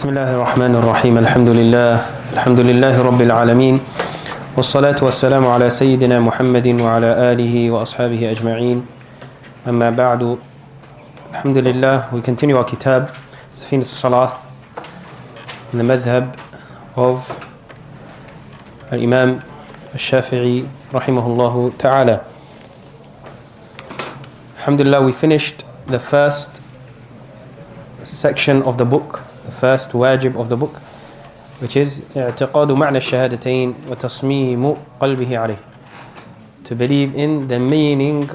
بسم الله الرحمن الرحيم الحمد لله رب العالمين والصلاة والسلام على سيدنا محمد وعلى آله وأصحابه أجمعين أما بعد الحمد لله. We continue our kitab سفينة الصلاة in the madhab of Imam Shafi'i رحمه الله تعالى. Alhamdulillah, we finished the first section of the book, the first wajib of the book, which is اعتقاد معنى الشهادتين وتصميم قلبه عليه, to believe in the meaning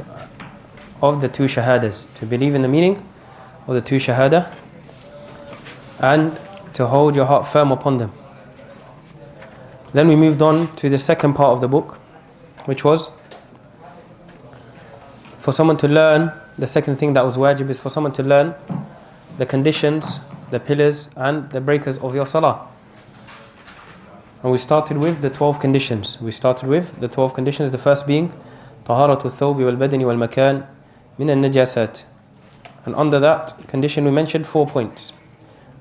of the two shahadas, to believe in the meaning of the two shahada and to hold your heart firm upon them. Then we moved on to the second part of the book, which was for someone to learn. The second thing that was wajib is for someone to learn the conditions, the pillars and the breakers of your salah. And we started with the 12 conditions. The first being طهارة الثوب والبدن والمكان من النجاسات. And under that condition we mentioned 4 points.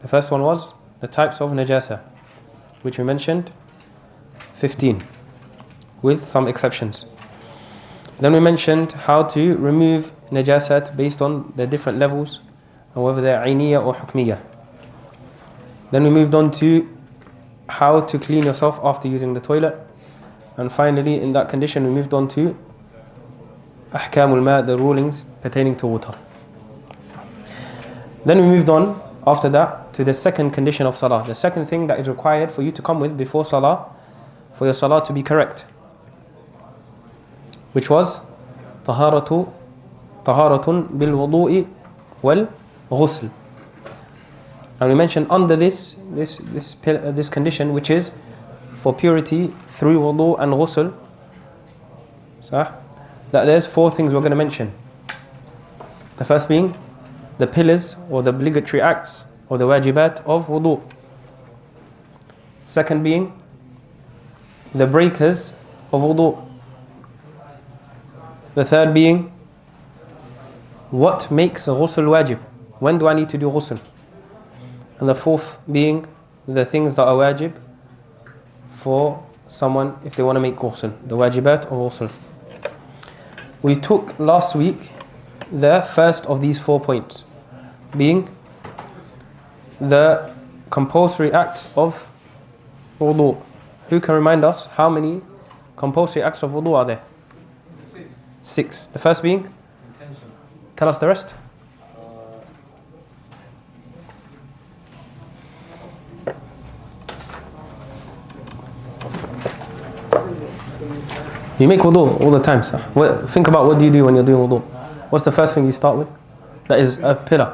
The first one was the types of najasa, which we mentioned 15 with some exceptions. Then we mentioned how to remove najasat based on the different levels and whether they're ayniyah or hukmiyah. Then we moved on to how to clean yourself after using the toilet. And finally, in that condition, we moved on to ahkamul ma, the rulings pertaining to water. Then we moved on after that to the second condition of salah, the second thing that is required for you to come with before salah, for your salah to be correct, which was طهارة بالوضوء والغسل. And we mentioned under this condition, which is for purity through wudu and ghusl, that there's 4 things we're going to mention. The first being the pillars or the obligatory acts or the wajibat of wudu. Second being the breakers of wudu. The third being what makes a ghusl wajib. When do I need to do ghusl? And the fourth being the things that are wajib for someone if they want to make ghusl, the wajibat of ghusl. We took last week the first of these 4 points, being the compulsory acts of wudu. Who can remind us how many compulsory acts of wudu are there? 6. The first being? Intention. Tell us the rest. You make wudu all the time, sir. Think about what do you do when you're doing wudu. What's the first thing you start with? That is a pillar.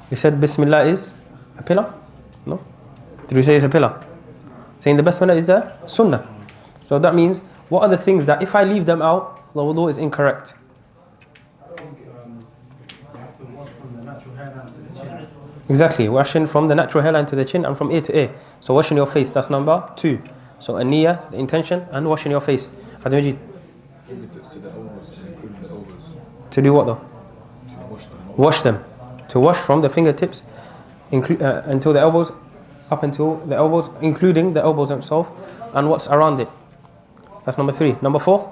You said Bismillah is a pillar? No? Did we say it's a pillar? Saying the Bismillah is a sunnah. So that means, what are the things that if I leave them out, the wudu is incorrect? I think you have to wash from the natural hairline to the chin. Exactly, washing from the natural hairline to the chin and from ear to ear. So washing your face, that's number 2. So a niyyah, the intention, and washing your face. Fingertips to the elbows, including the elbows. To do what though? To wash them. Wash them. To wash from the fingertips until the elbows, up until the elbows, including the elbows themselves and what's around it. That's number 3. Number 4?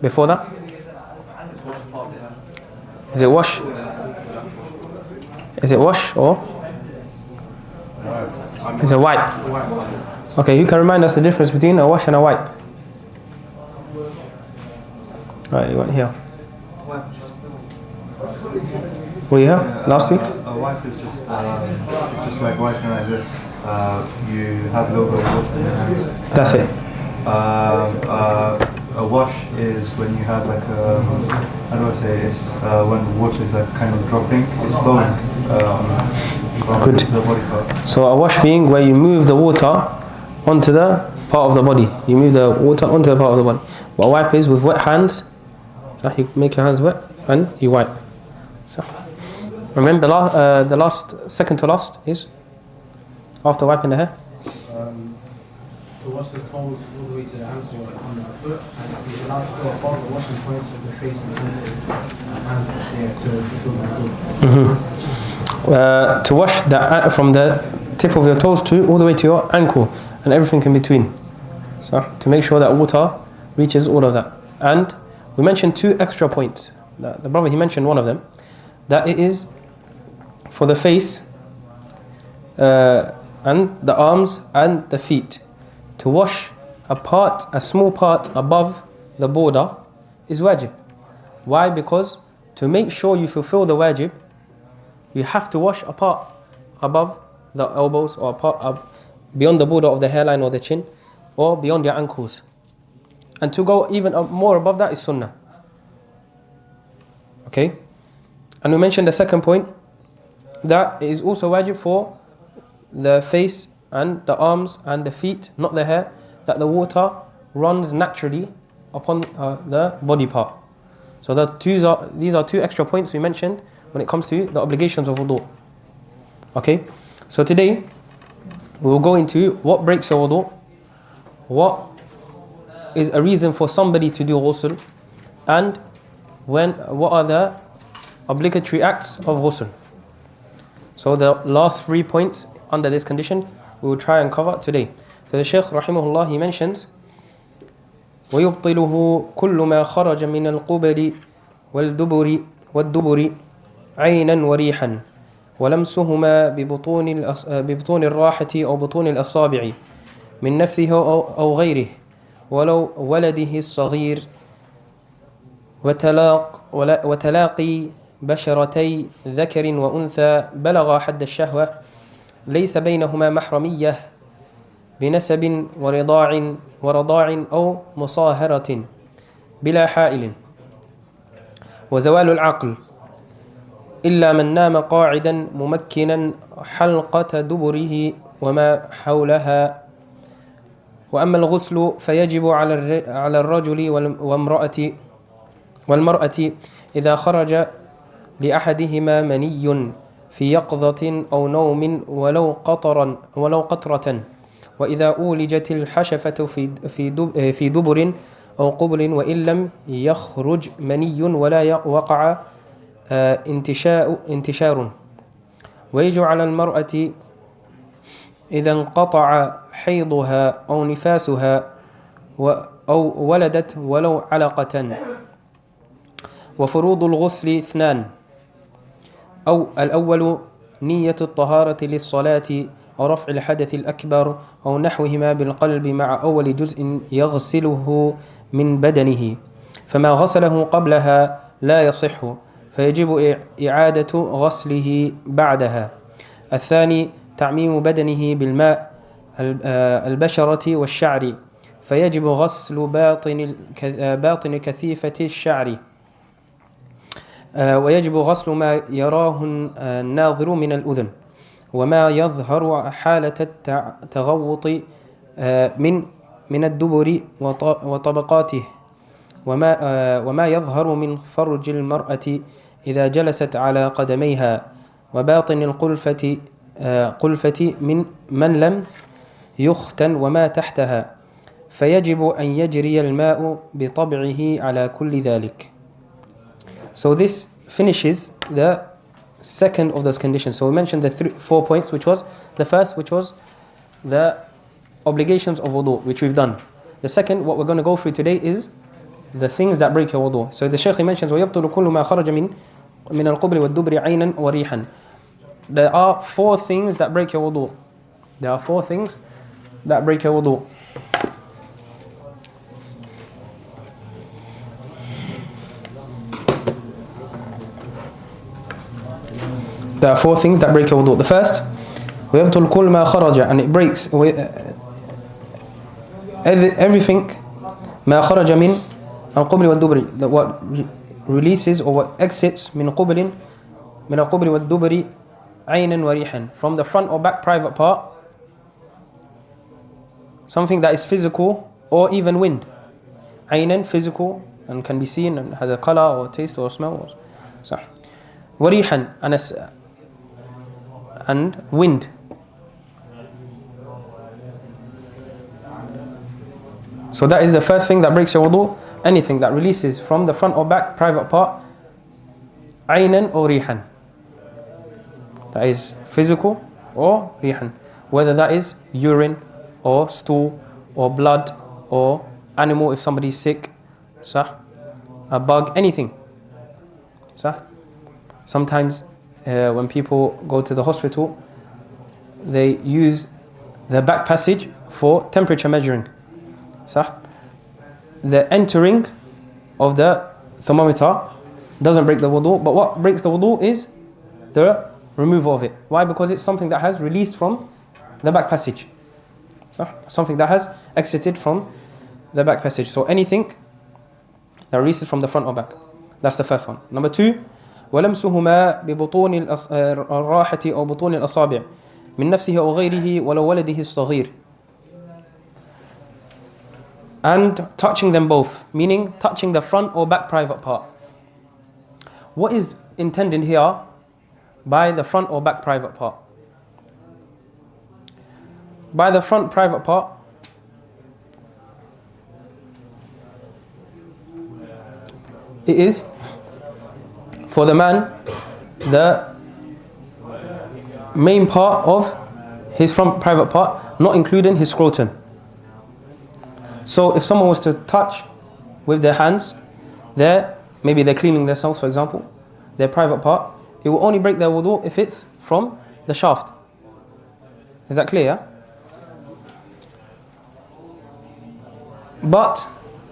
Before that? Is it wash? Is it wash or? Is it wipe? Okay, you can remind us the difference between a wash and a wipe. Right, you went here. Were you here last week? A wipe is just like wiping like this. You have a little bit of water in your hands. That's it. A wash is when you have like how do I say, it's when the water is like kind of dropping, it's flowing Good. the body part. So a wash being where you move the water onto the part of the body. You move the water onto the part of the body. But a wipe is with wet hands. So you make your hands wet and you wipe. So remember the last, second to last is after wiping the hair. To wash the toes all the way to the ankle on the foot, and you're allowed to go above the washing points of the face and hands to fulfill my goal. to wash from the tip of your toes to all the way to your ankle and everything in between. So to make sure that water reaches all of that. And we mentioned 2 extra points. The brother, he mentioned one of them, that it is for the face and the arms and the feet. To wash a small part above the border is wajib. Why? Because to make sure you fulfill the wajib, you have to wash a part above the elbows or a part beyond the border of the hairline or the chin or beyond your ankles. And to go even more above that is sunnah. Okay? And we mentioned the second point, that it is also wajib for the face and the arms and the feet, not the hair, that the water runs naturally upon the body part. So these are 2 extra points we mentioned when it comes to the obligations of wudu. Okay? So today we will go into what breaks your wudu, what is a reason for somebody to do ghusl, and what are the obligatory acts of ghusl. So the last 3 points under this condition we will try and cover today. So the Shaykh rahimahullah, he mentions ويبطله كل ما خرج من القبل والدبر عينا وريحا ولمسهما ببطون الراحة أو بطون الأصابع من نفسه أو غيره ولو ولده الصغير وتلاقي بشرتي ذكر وأنثى بلغ حد الشهوة ليس بينهما محرمية بنسب ورضاع أو مصاهرة بلا حائل وزوال العقل إلا من نام قاعدا ممكنا حلقة دبره وما حولها. وأما الغسل فيجب على الرجل والمرأة إذا خرج لأحدهما مني في يقظة أو نوم ولو قطرة وإذا أولجت الحشفة في دبر أو قبل وإن لم يخرج مني ولا وقع انتشار. ويجب على المرأة إذا انقطع حيضها أو نفاسها أو ولدت ولو علقة. وفروض الغسل 2: أو الأول نية الطهارة للصلاة أو رفع الحدث الأكبر أو نحوهما بالقلب مع أول جزء يغسله من بدنه، فما غسله قبلها لا يصح فيجب إعادة غسله بعدها. الثاني تعميم بدنه بالماء البشرة والشعر، فيجب غسل باطن كثيفة الشعر، ويجب غسل ما يراه الناظر من الأذن وما يظهر حالة التغوط من الدبر وطبقاته وما يظهر من فرج المرأة إذا جلست على قدميها وباطن القلفة من لم يختن وما تحتها، فيجب أن يجري الماء بطبعه على كل ذلك. So this finishes the second of those conditions. So we mentioned the 4 points, which was the first, which was the obligations of wudu, which we've done. The second, what we're going to go through today, is the things that break your wudu. So the Shaykh mentions وَيَبْطُلُ كُلُّ مَا خَرَجَ مِنَ الْقُبْرِ وَالدُّبْرِ عَيْنًا وَرِيحًا. There are 4 things that break your wudu. There are 4 things that break your wudu. There are 4 things that break your wudu. The first, وَيَبْطُلُ كُلُّ مَا خَرَجَ, and it breaks everything ما خرج من القبل والدبر, what releases or what exits من القبل والدبر عينا وريحا, from the front or back private part, something that is physical or even wind. عينا, physical and can be seen and has a color or taste or smell. So, وريحا, and wind. So that is the first thing that breaks your wudu. Anything that releases from the front or back private part, عينا or rihan. that is physical, or rihan, whether that is urine or stool or blood or animal if somebody is sick, صح? A bug, anything. صح? Sometimes when people go to the hospital, they use the back passage for temperature measuring. صح? The entering of the thermometer doesn't break the wudu, but what breaks the wudu is the removal of it. Why? Because it's something that has released from the back passage. So, something that has exited from the back passage. So anything that releases from the front or back. That's the first one. Number 2, وَلَمْسُهُمَا بِبُطُونِ الرَّاحَةِ أو بُطُونِ الْأَصَابِعِ من نفسه أو غيره ولو ولده الصغير. And touching them both, meaning touching the front or back private part. What is intended here by the front or back private part? By the front private part, it is for the man the main part of his front private part, not including his scrotum. So if someone was to touch with their hands, maybe they're cleaning themselves, for example, their private part, it will only break their wudu if it's from the shaft. Is that clear? But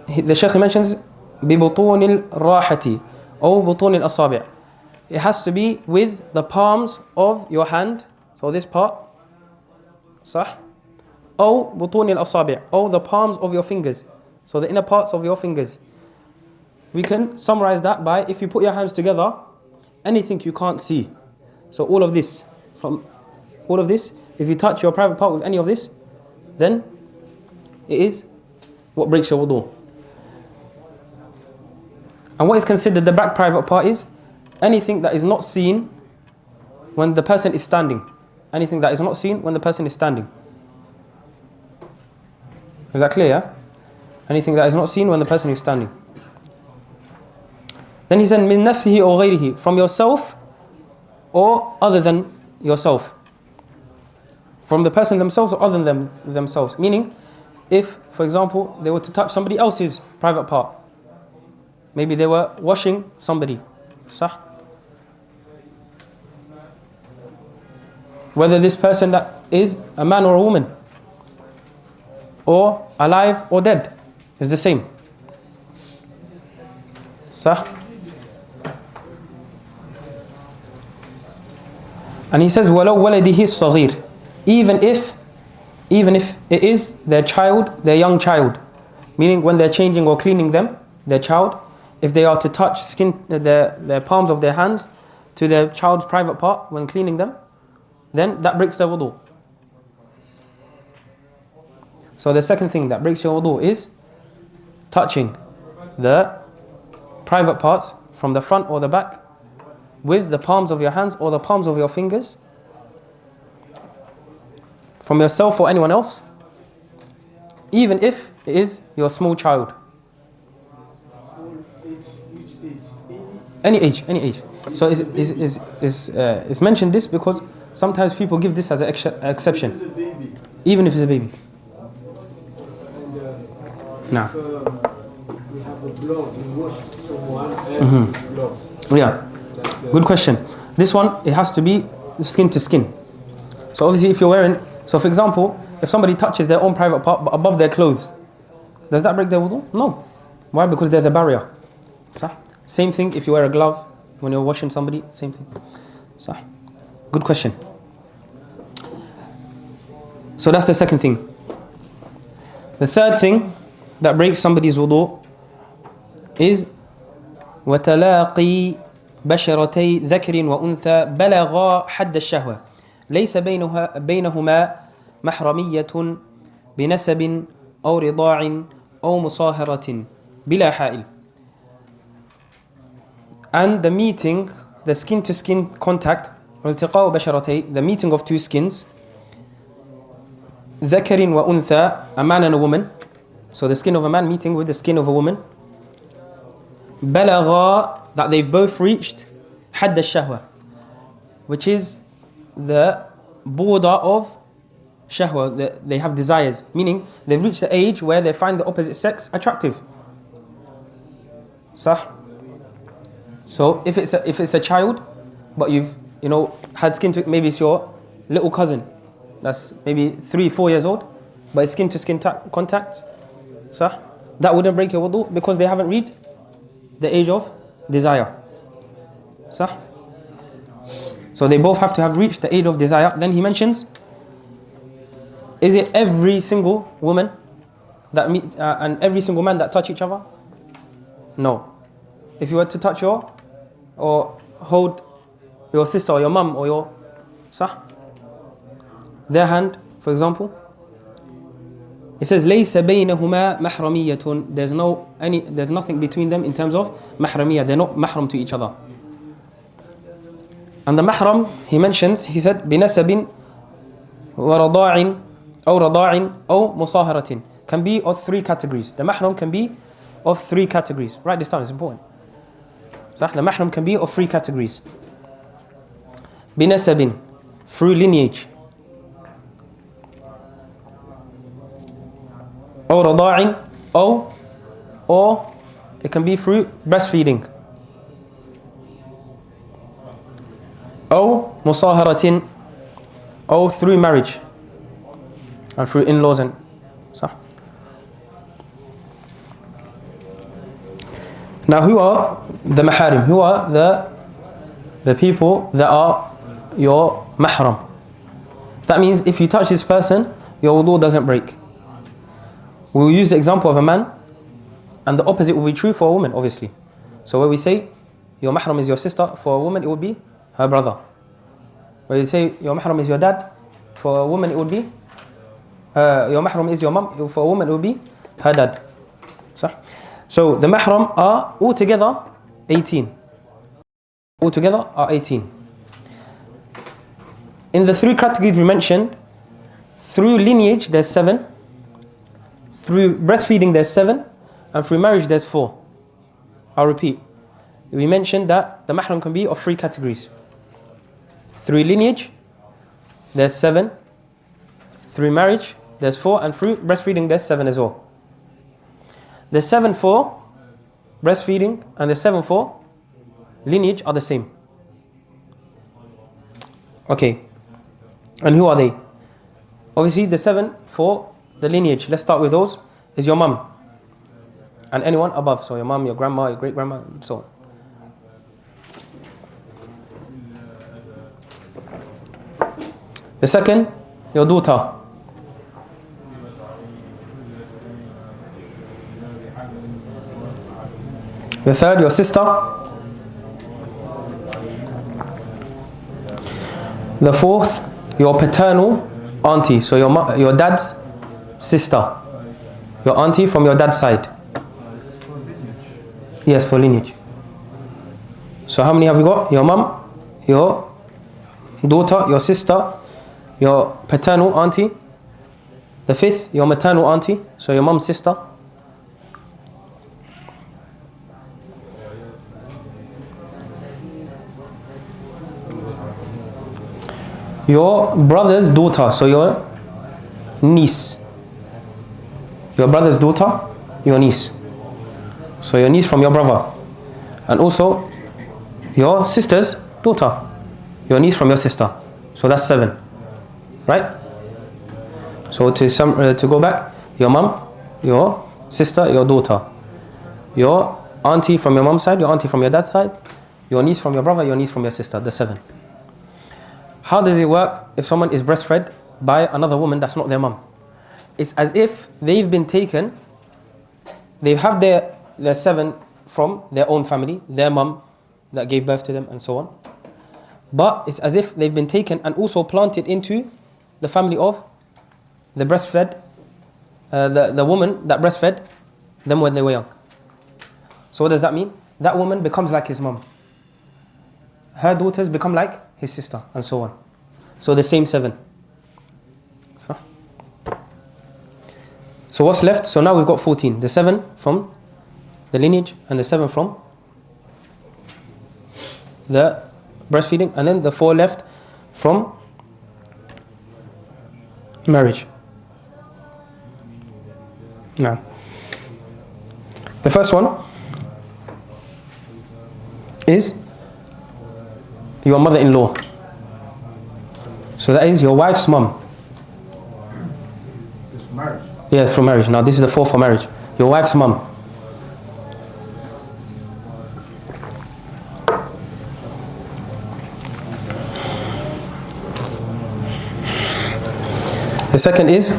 the Shaykh mentions بِبُطُونِ الرَّاحَةِ أو بُطُونِ الْأَصَابِعِ. It has to be with the palms of your hand, so this part, صح? أو بُطُونِ الْأَصَابِعِ, or the palms of your fingers, so the inner parts of your fingers. We can summarize that by, if you put your hands together, anything you can't see. So all of this, if you touch your private part with any of this, then it is what breaks your wudu. And what is considered the back private part is anything that is not seen when the person is standing. Anything that is not seen when the person is standing. Is that clear? Yeah? Anything that is not seen when the person is standing. Then he said, مِن نَفْسِهِ أو غَيْرِهِ, from yourself or other than yourself. From the person themselves or other than themselves. Meaning, if, for example, they were to touch somebody else's private part, maybe they were washing somebody, صح? Whether this person that is a man or a woman, or alive or dead, is the same. صح? And he says, وَلَوْ وَلَدِهِ الصَّغِيرِ, even if it is their child, their young child, meaning when they're changing or cleaning them, their child, if they are to touch their palms of their hands to their child's private part when cleaning them, then that breaks their wudu. So the second thing that breaks your wudu is touching the private parts from the front or the back with the palms of your hands or the palms of your fingers, from yourself or anyone else, even if it is your small child. Any age. So it's mentioned this because sometimes people give this as an exception. Even if it's a baby. Now. We have a blood, we wash someone and blood. Yeah. Good question. This one, it has to be skin to skin. So obviously if you're wearing, so for example, if somebody touches their own private part but above their clothes, does that break their wudu? No. Why? Because there's a barrier. صح? Same thing if you wear a glove when you're washing somebody, same thing. صح? Good question. So that's the second thing. The third thing that breaks somebody's wudu is وتلاقي بشرتي ذكر وأنثى بلغا حد الشهوة ليس بينهما محرمية بنسب أو رضاع أو مصاهرة بلا حائل. And the meeting, the skin to skin contact, التقاء بشرتي, the meeting of two skins, ذكر وأنثى, a man and a woman, so the skin of a man meeting with the skin of a woman, بلغا, that they've both reached حد الشهوة, which is the border of shahwa, they have desires, meaning they've reached the age where they find the opposite sex attractive. Sah? So if it's a child, but you've had skin to, maybe it's your little cousin that's maybe 3-4 years old, but it's skin to skin contact, sah? That wouldn't break your wudu because they haven't reached the age of desire. Sah? So they both have to have reached the age of desire. Then he mentions, is it every single woman that meet and every single man that touch each other? No. If you were to touch or hold your sister or your mum or your their hand, for example, it says لَيْسَ بَيْنَهُمَا مَحْرَمِيَّةٌ. There's nothing between them in terms of mahramiyah. They're not mahram to each other. And the mahram, he mentions, he said بِنَسَبٍ وَرَضَاعٍ أو رضاع أو مصاهرة, can be of 3 categories. The mahram can be of 3 categories. Write this down, it's important. The mahram can be of 3 categories. بِنَسَبٍ, through lineage. أو رضاع, or it can be through breastfeeding. أو مصاهرة, or through marriage and through in-laws and Now who are the maharim? Who are the people that are your mahram? That means if you touch this person, your wudu doesn't break. We'll use the example of a man, and the opposite will be true for a woman, obviously. So when we say your mahram is your sister, for a woman it would be her brother. When you say your mahram is your dad, for a woman it would be your mahram is your mum, for a woman it would be her dad. So the mahram are altogether 18. Altogether are 18. In the 3 categories we mentioned, through lineage there's 7, through breastfeeding there's 7, and through marriage there's 4. I'll repeat. We mentioned that the mahram can be of 3 categories. Through lineage there's 7, through marriage there's 4, and through breastfeeding there's 7 as well. The 7 for breastfeeding and the 7 for lineage are the same. Okay. And who are they? Obviously the 7 for the lineage, let's start with those, is your mum. And anyone above. So your mum, your grandma, your great grandma, and so on. The second, your daughter. The third, your sister. The fourth, your paternal auntie. So your dad's sister. Your auntie from your dad's side. Yes, for lineage. So how many have you got? Your mum, your daughter, your sister, your paternal auntie. The fifth, your maternal auntie. So your mum's sister. Your brother's daughter, so your niece. Your brother's daughter, your niece. So your niece from your brother. And also your sister's daughter, your niece from your sister. So that's 7. Right? So to go back, your mum, your sister, your daughter. Your auntie from your mum's side, your auntie from your dad's side, your niece from your brother, your niece from your sister. The 7. How does it work if someone is breastfed by another woman that's not their mum? It's as if they've been taken, they have their 7 from their own family, their mum that gave birth to them and so on. But it's as if they've been taken and also planted into the family of the breastfed, the woman that breastfed them when they were young. So what does that mean? That woman becomes like his mum. Her daughters become like his sister, and so on. So the same 7. So what's left? So now we've got 14. The 7 from the lineage, and the 7 from the breastfeeding, and then the 4 left from marriage. Now, the first one is your mother-in-law. So that is your wife's mum. It's for marriage. Yeah, for marriage. Now this is the fourth for marriage. Your wife's mum. The second is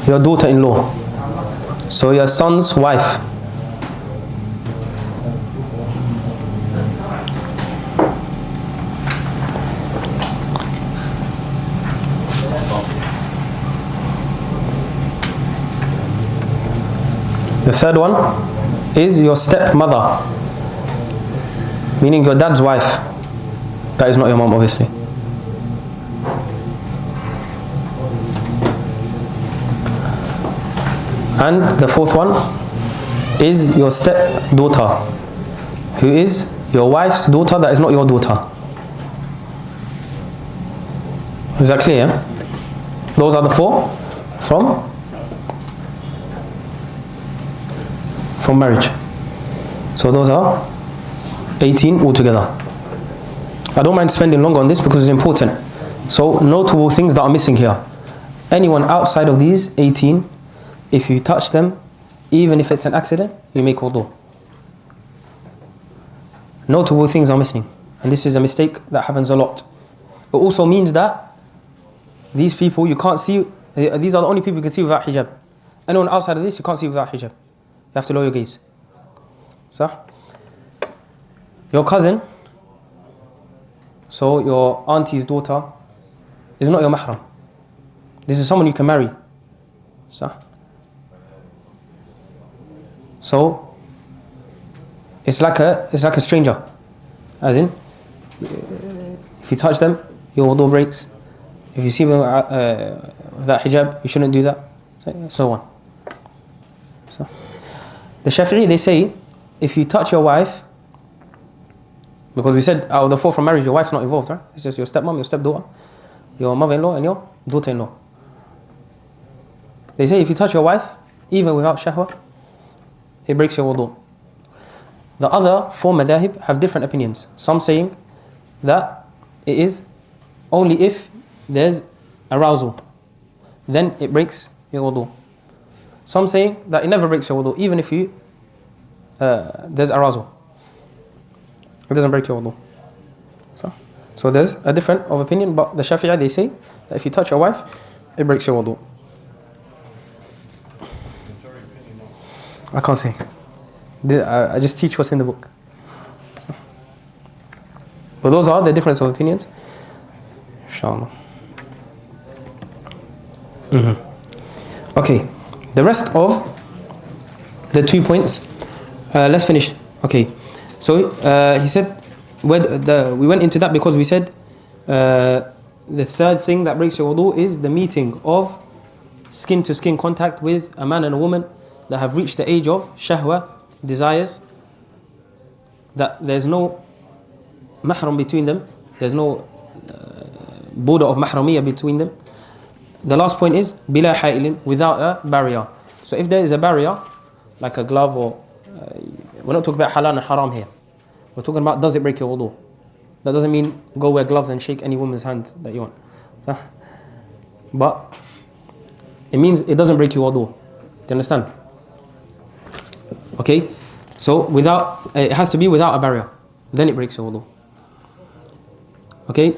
your daughter-in-law. So your son's wife. The third one is your stepmother, meaning your dad's wife. That is not your mom, obviously. And the fourth one is your stepdaughter, who is your wife's daughter that is not your daughter. Is that clear? Yeah? Those are the four from marriage. So those are 18 altogether. I don't mind spending longer on this because it's important. So notable things that are missing here. Anyone outside of these 18, if you touch them, even if it's an accident, you make wudu. Notable things are missing. And this is a mistake that happens a lot. It also means that these people you can't see, these are the only people you can see without hijab. Anyone outside of this you can't see without hijab. You have to lower your gaze. So, your cousin, so your auntie's daughter, is not your mahram. This is someone you can marry. So it's like a stranger. As in, if you touch them, your wudu breaks. If you see them without hijab, you shouldn't do that. So on. So the Shafi'i, they say, if you touch your wife, because we said out of the four from marriage, your wife's not involved, right? It's just your stepmom, your stepdaughter, your mother-in-law, and your daughter-in-law. They say if you touch your wife, even without shahwa, it breaks your wudu. The other four madhahib have different opinions. Some saying that it is only if there's arousal, then it breaks your wudu. Some saying that it never breaks your wudu, even if there's arousal. It doesn't break your wudu. So there's a different of opinion, but the Shafi'i, they say that if you touch your wife, it breaks your wudu. I can't say. I just teach what's in the book. But those are the difference of opinions. InshaAllah. Okay. The rest of the 2 points, let's finish. Okay. So he said, we went into that because we said the third thing that breaks your wudu is the meeting of skin-to-skin contact with a man and a woman that have reached the age of shahwa, desires, that there's no mahram between them, there's no border of mahramiyya between them. The last point is bila ha'ilin, without a barrier. So if there is a barrier, like a glove or we're not talking about halal and haram here. We're talking about does it break your wudu. That doesn't mean go wear gloves and shake any woman's hand that you want. But it means it doesn't break your wudu. Do you understand? Okay? So it has to be without a barrier. Then it breaks your wudu. Okay?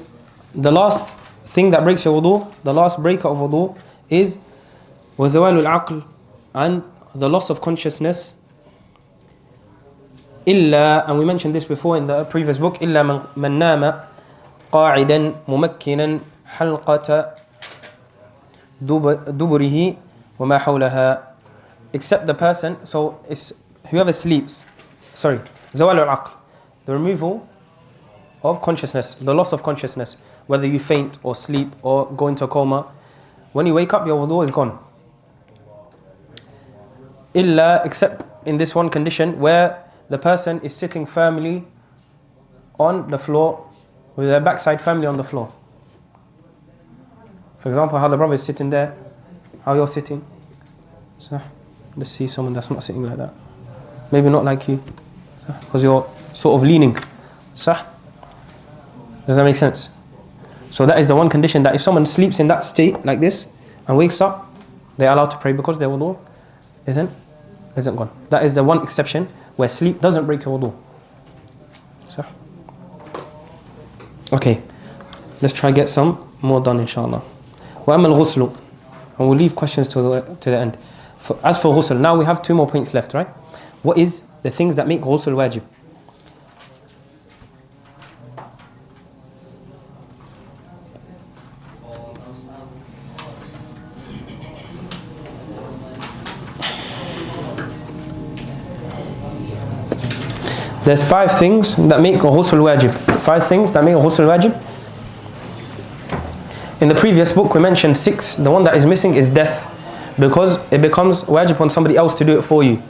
The last thing that breaks your wudu, the last breaker of wudu is وَزَوَالُ الْعَقْلِ, and the loss of consciousness. إِلَّا, and we mentioned this before in the previous book, إِلَّا مَنْ نَامَ قَاعِدًا مُمَكِّنًا حَلْقَةَ دُبُرِهِ وَمَا حَوْلَهَا, except the person, so it's whoever sleeps, زَوَالُ الْعَقْلِ, the removal of consciousness, the loss of consciousness, whether you faint or sleep or go into a coma. When you wake up, your wudu is gone. Illa, except in this one condition where the person is sitting firmly on the floor with their backside firmly on the floor. For example, how the brother is sitting there, how you're sitting. So, let's see someone that's not sitting like that. Maybe not like you, because you're sort of leaning. Sah? Does that make sense? So that is the one condition, that if someone sleeps in that state like this and wakes up, they are allowed to pray because their wudu isn't gone. That is the one exception where sleep doesn't break your wudu. Sah? Okay, let's try get some more done, inshaAllah. وَأَمَّا الْغُسْلُ, and we'll leave questions to the end. As for ghusl, now we have 2 more points left, right? What is the things that make ghusl wajib? There's 5 things that make ghusl wajib. 5 things that make ghusl wajib. In the previous book we mentioned 6. The one that is missing is death, because it becomes wajib on somebody else to do it for you.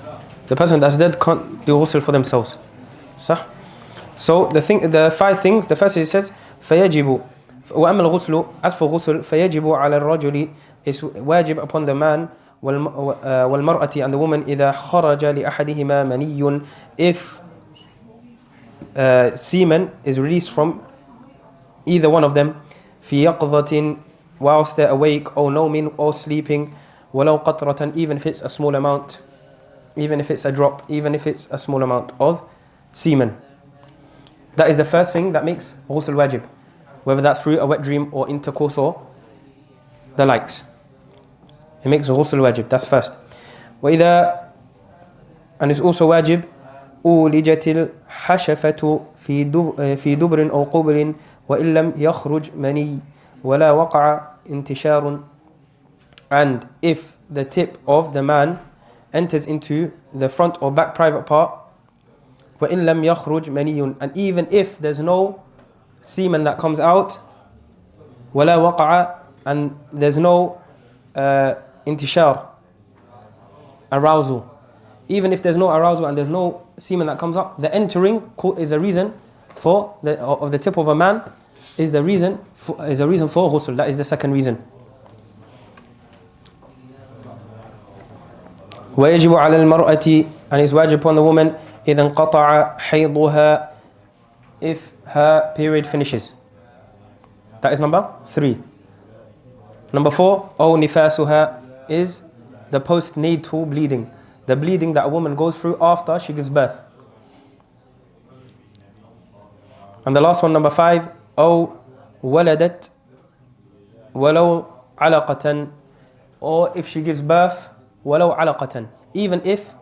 The person that's dead can't do ghusl for themselves. So the 5 things, the first it says فَيَجِبُ وَأَمَّا الْغُسْلُ, as for ghusl, فَيَجِبُ عَلَى الرَّجُلِ, is wajib upon the man, وَالْمَرْأَةِ, and the woman, إِذَا خَرَجَ لِأَحَدِهِمَا مَنِيٌّ, if semen is released from either one of them, في يقظة, whilst they're awake, or nawmin, or sleeping, ولو قطرة, even if it's a small amount, even if it's a drop, even if it's a small amount of semen. That is the first thing that makes ghusl wajib, whether that's through a wet dream or intercourse or the likes. It makes ghusl wajib, that's first. وإذا, and it's also wajib, أولجت الحشفة في دبر أو قبل وإن لم يخرج مني ولا وقع انتشار, and if the tip of the man enters into the front or back private part, وإن لم يخرج مني, and even if there's no semen that comes out, ولا وقع, and there's no intishar, arousal. Even if there's no arousal and there's no semen that comes up, the entering is a reason for the tip of a man is a reason for ghusl. That is the second reason. ويجب على المرأة, and it's wajib upon the woman, إذا انقطع حيضها, if her period finishes. That is number 3. Number 4, أو نفاسها, is the postnatal bleeding, the bleeding that a woman goes through after she gives birth. And the last one, number 5, أو ولدت ولو علقة, or if she gives birth, ولو علقة, even if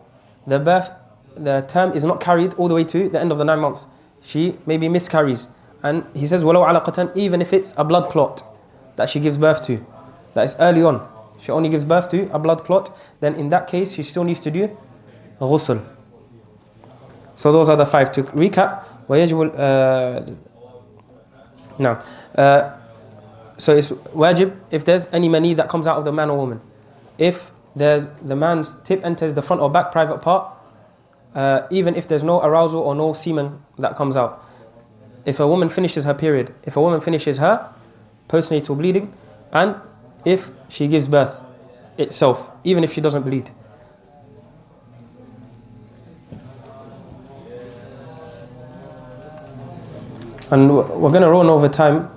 the term is not carried all the way to the end of the 9 months, she maybe miscarries. And he says ولو علقة, even if it's a blood clot that she gives birth to, that is early on, she only gives birth to a blood clot, then in that case she still needs to do ghusl. So those are the 5. To recap, ويجب now so it's wajib if there's any mani that comes out of the man or woman, if there's the man's tip enters the front or back private part, even if there's no arousal or no semen that comes out, if a woman finishes her period, if a woman finishes her postnatal bleeding, and if she gives birth itself, even if she doesn't bleed. And we're going to run over time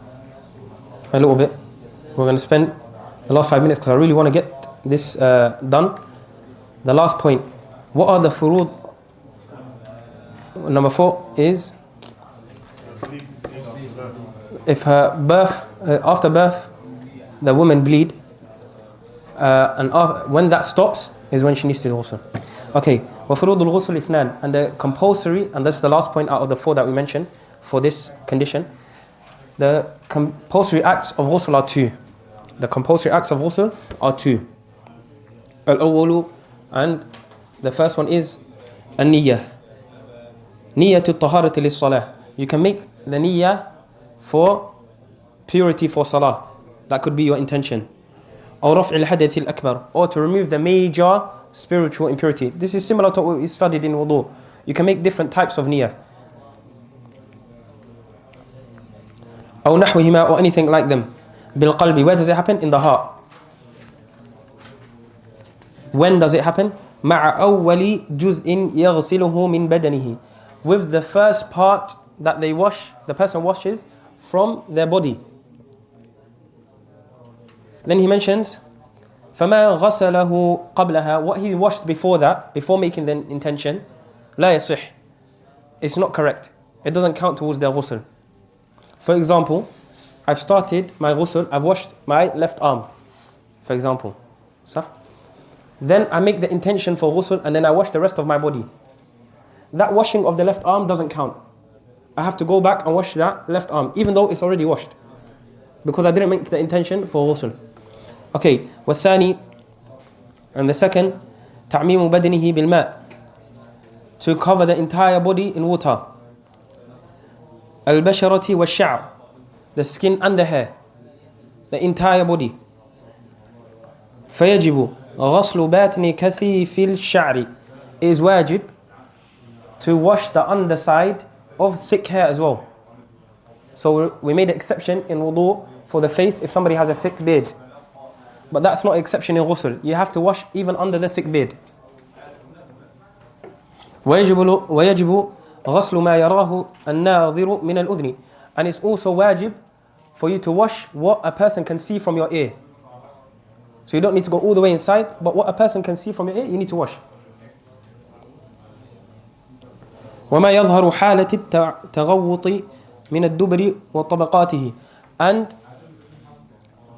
a little bit. We're going to spend the last 5 minutes because I really want to get this done. The last point, what are the furud? Number 4 is if her birth, after birth, the woman bleed, and when that stops is when she needs to do ghusl. Okay, وَفُرُودُ الْغُسُلِ اثْنان, and the compulsory, and that's the last point out of the 4 that we mentioned for this condition. The compulsory acts of ghusl are 2. The compulsory acts of ghusl are 2. Al-awwalu, and the first one is an-niyyah. Niyyatu at-taharati lis-salah. You can make the niyyah for purity for salah. That could be your intention. Or رفع الحدث الأكبر, or to remove the major spiritual impurity. This is similar to what we studied in wudu. You can make different types of niyyah. أو نحوهما, or anything like them. بالقلب. Where does it happen? In the heart. When does it happen? مع أول جزء يغسله من بدنه. With the first part that they wash, the person washes from their body. Then he mentions فما غسله قبلها. What he washed before that, before making the intention, لا يصح. It's not correct. It doesn't count towards their ghusl. For example, I've started my ghusl, I've washed my left arm, for example. صح? Then I make the intention for ghusl and then I wash the rest of my body. That washing of the left arm doesn't count. I have to go back and wash that left arm, even though it's already washed, because I didn't make the intention for ghusl. Okay, والثاني, and the second, تعميم بدنه بالماء, to cover the entire body in water. البشرة والشعر, the skin and the hair, the entire body. فيجب غسل باطن كثيف الشعر. It is wajib to wash the underside of thick hair as well. So we made an exception in wudu for the face if somebody has a thick beard. But that's not an exception in ghusl. You have to wash even under the thick beard. ويجب غسل ما يراه الناظر من الأذن. And it's also wajib for you to wash what a person can see from your ear. So you don't need to go all the way inside, but what a person can see from your ear, you need to wash. وما يظهر حالة التغوط من الدبر وطبقاته. And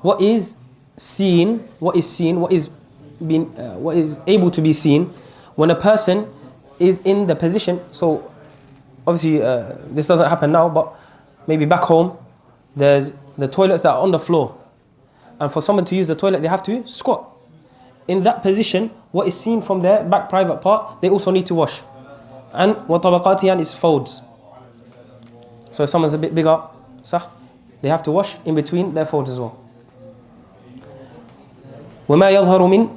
what is seen, what is able to be seen when a person is in the position. So obviously this doesn't happen now, but maybe back home there's the toilets that are on the floor, and for someone to use the toilet they have to squat. In that position, what is seen from their back private part, they also need to wash. And وطبقاته, and its folds. So if someone's a bit bigger, صح, they have to wash in between their folds as well. وما يظهر من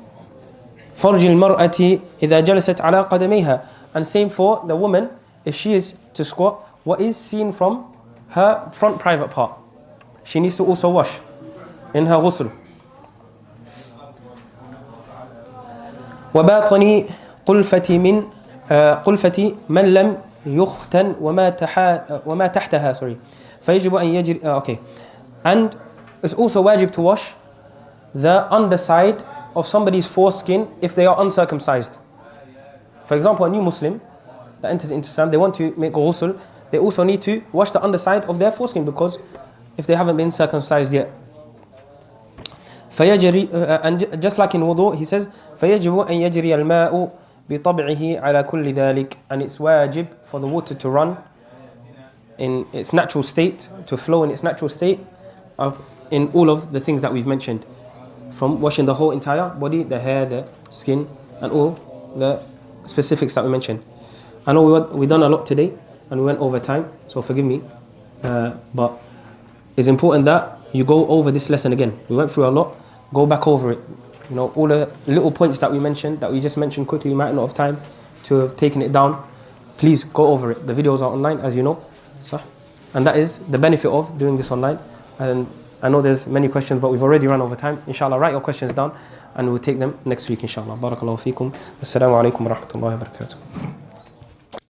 فرج المرأة إذا جلست على قدميها. And same for the woman, if she is to squat, what is seen from her front private part, she needs to also wash in her ghusl. وباطن قلفة من قلفة من لم يختن وما تحتها, sorry. فيجب أن يجري okay. And it's also wajib to wash the underside of somebody's foreskin if they are uncircumcised. For example, a new Muslim that enters into Islam, they want to make ghusl, they also need to wash the underside of their foreskin, because if they haven't been circumcised yet. And just like in wudu, he says فيجب أن يجري الماء بطبعه على كل ذلك. And it's wajib for the water to run in its natural state, to flow in its natural state in all of the things that we've mentioned, from washing the whole entire body, the hair, the skin, and all the specifics that we mentioned. I know we've done a lot today and we went over time, so forgive me, but it's important that you go over this lesson again. We went through a lot, go back over it. You know, all the little points that we mentioned, that we just mentioned quickly, you might not have time to have taken it down. Please go over it. The videos are online, as you know. And that is the benefit of doing this online. And I know there's many questions, but we've already run over time. Inshallah, write your questions down and we'll take them next week, inshallah. Barakallahu feekum. Assalamu alaikum wa rahmatullahi wa barakatuh.